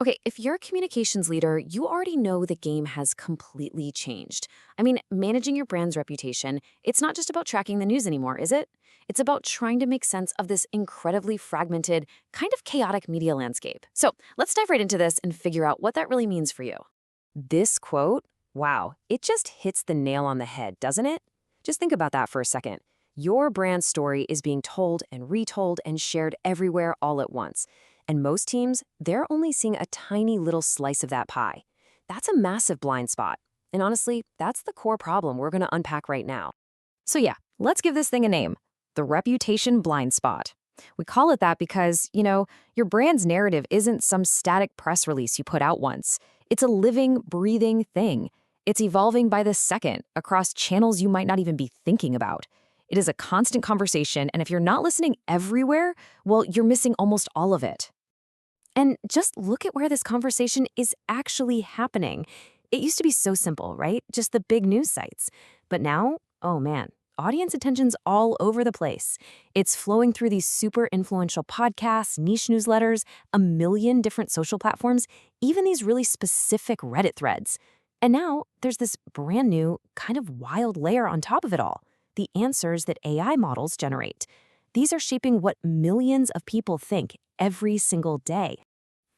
Okay, if you're a communications leader, you already know the game has completely changed. I mean, managing your brand's reputation, it's not just about tracking the news anymore, is it? It's about trying to make sense of this incredibly fragmented, kind of chaotic media landscape. So let's dive right into this and figure out what that really means for you. This quote, wow, it just hits the nail on the head, doesn't it? Just think about that for a second. Your brand story is being told and retold and shared everywhere all at once. And most teams, they're only seeing a tiny little slice of that pie. That's a massive blind spot. And honestly, that's the core problem we're going to unpack right now. So yeah, let's give this thing a name. The reputation blind spot. We call it that because, your brand's narrative isn't some static press release you put out once. It's a living, breathing thing. It's evolving by the second across channels you might not even be thinking about. It is a constant conversation, and if you're not listening everywhere, well, you're missing almost all of it. And just look at where this conversation is actually happening. It used to be so simple, right? Just the big news sites. But now, oh man, audience attention's all over the place. It's flowing through these super influential podcasts, niche newsletters, a million different social platforms, even these really specific Reddit threads. And now there's this brand new, kind of wild layer on top of it all, the answers that AI models generate. These are shaping what millions of people think every single day.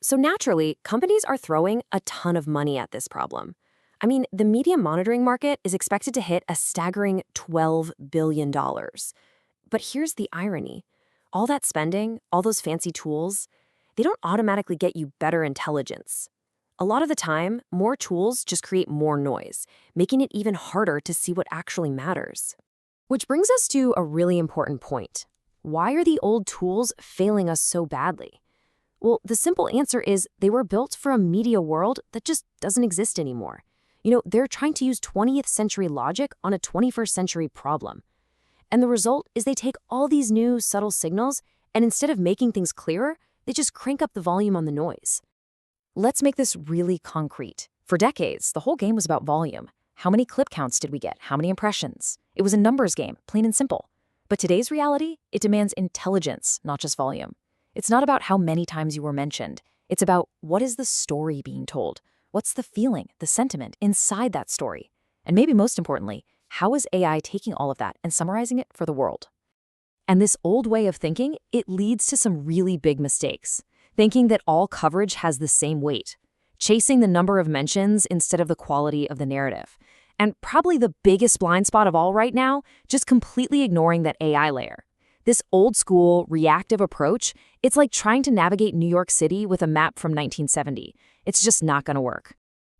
So naturally, companies are throwing a ton of money at this problem. I mean, the media monitoring market is expected to hit a staggering $12 billion. But here's the irony. All that spending, all those fancy tools, they don't automatically get you better intelligence. A lot of the time, more tools just create more noise, making it even harder to see what actually matters. Which brings us to a really important point. Why are the old tools failing us so badly? Well, the simple answer is they were built for a media world that just doesn't exist anymore. They're trying to use 20th century logic on a 21st century problem. And the result is they take all these new subtle signals, and instead of making things clearer, they just crank up the volume on the noise. Let's make this really concrete. For decades, the whole game was about volume. How many clip counts did we get? How many impressions? It was a numbers game, plain and simple. But today's reality, it demands intelligence, not just volume. It's not about how many times you were mentioned. It's about what is the story being told? What's the feeling, the sentiment inside that story? And maybe most importantly, how is AI taking all of that and summarizing it for the world? And this old way of thinking, it leads to some really big mistakes. Thinking that all coverage has the same weight. Chasing the number of mentions instead of the quality of the narrative. And probably the biggest blind spot of all right now, just completely ignoring that AI layer. This old school, reactive approach, it's like trying to navigate New York City with a map from 1970. It's just not going to work.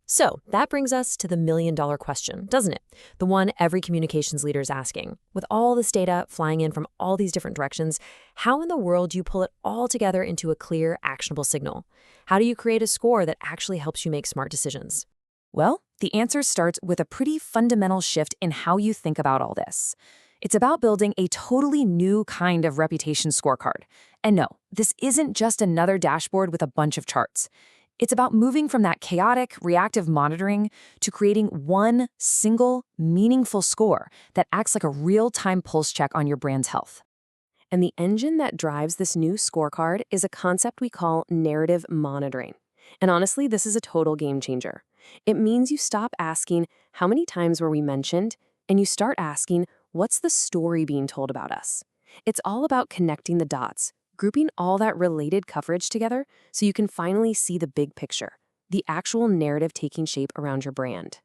So that brings us to the million-dollar question, doesn't it? The one every communications leader is asking. With all this data flying in from all these different directions, how in the world do you pull it all together into a clear, actionable signal? How do you create a score that actually helps you make smart decisions? Well, the answer starts with a pretty fundamental shift in how you think about all this. It's about building a totally new kind of reputation scorecard. And no, this isn't just another dashboard with a bunch of charts. It's about moving from that chaotic, reactive monitoring to creating one single, meaningful score that acts like a real-time pulse check on your brand's health. And the engine that drives this new scorecard is a concept we call narrative monitoring. And honestly, this is a total game changer. It means you stop asking, how many times were we mentioned? And you start asking, what's the story being told about us? It's all about connecting the dots, grouping all that related coverage together so you can finally see the big picture, the actual narrative taking shape around your brand.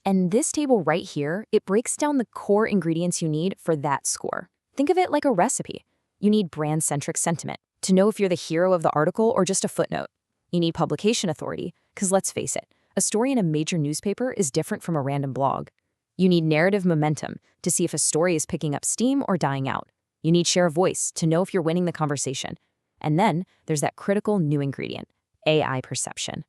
And this table right here, it breaks down the core ingredients you need for that score. Think of it like a recipe. You need brand-centric sentiment to know if you're the hero of the article or just a footnote. You need publication authority, because let's face it, a story in a major newspaper is different from a random blog. You need narrative momentum to see if a story is picking up steam or dying out. You need share of voice to know if you're winning the conversation. And then there's that critical new ingredient, AI perception.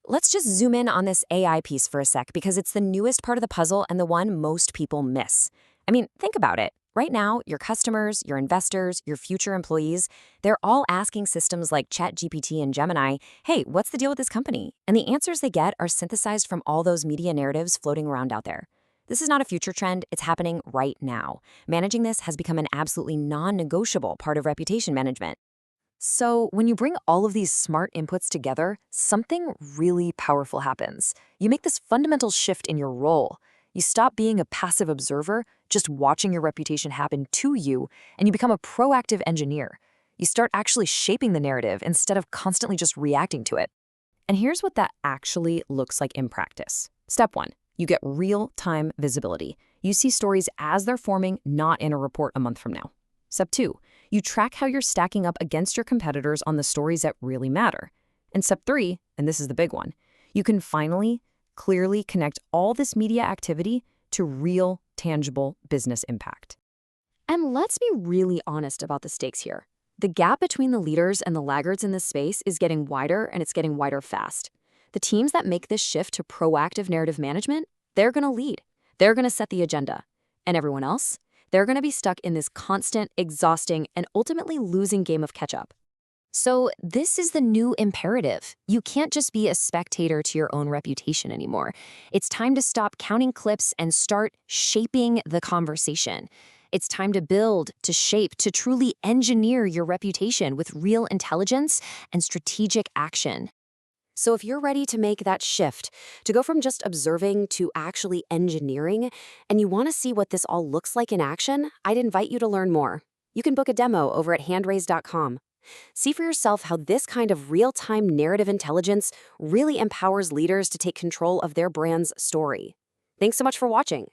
Let's just zoom in on this AI piece for a sec because it's the newest part of the puzzle and the one most people miss. I mean, think about it. Right now, your customers, your investors, your future employees, they're all asking systems like ChatGPT and Gemini, hey, what's the deal with this company? And the answers they get are synthesized from all those media narratives floating around out there. This is not a future trend, it's happening right now. Managing this has become an absolutely non-negotiable part of reputation management. So, when you bring all of these smart inputs together, something really powerful happens. You make this fundamental shift in your role. You stop being a passive observer, just watching your reputation happen to you, and you become a proactive engineer. You start actually shaping the narrative instead of constantly just reacting to it. And here's what that actually looks like in practice. Step 1, you get real-time visibility. You see stories as they're forming, not in a report a month from now. Step 2, you track how you're stacking up against your competitors on the stories that really matter. And step 3, and this is the big one, you can finally, clearly connect all this media activity to real, tangible business impact. And let's be really honest about the stakes here. The gap between the leaders and the laggards in this space is getting wider, and it's getting wider fast. The teams that make this shift to proactive narrative management, they're going to lead. They're going to set the agenda. And everyone else? They're going to be stuck in this constant, exhausting, and ultimately losing game of catch-up. So this is the new imperative. You can't just be a spectator to your own reputation anymore. It's time to stop counting clips and start shaping the conversation. It's time to build, to shape, to truly engineer your reputation with real intelligence and strategic action. So if you're ready to make that shift, to go from just observing to actually engineering, and you want to see what this all looks like in action, I'd invite you to learn more. You can book a demo over at handraise.com. See for yourself how this kind of real-time narrative intelligence really empowers leaders to take control of their brand's story. Thanks so much for watching.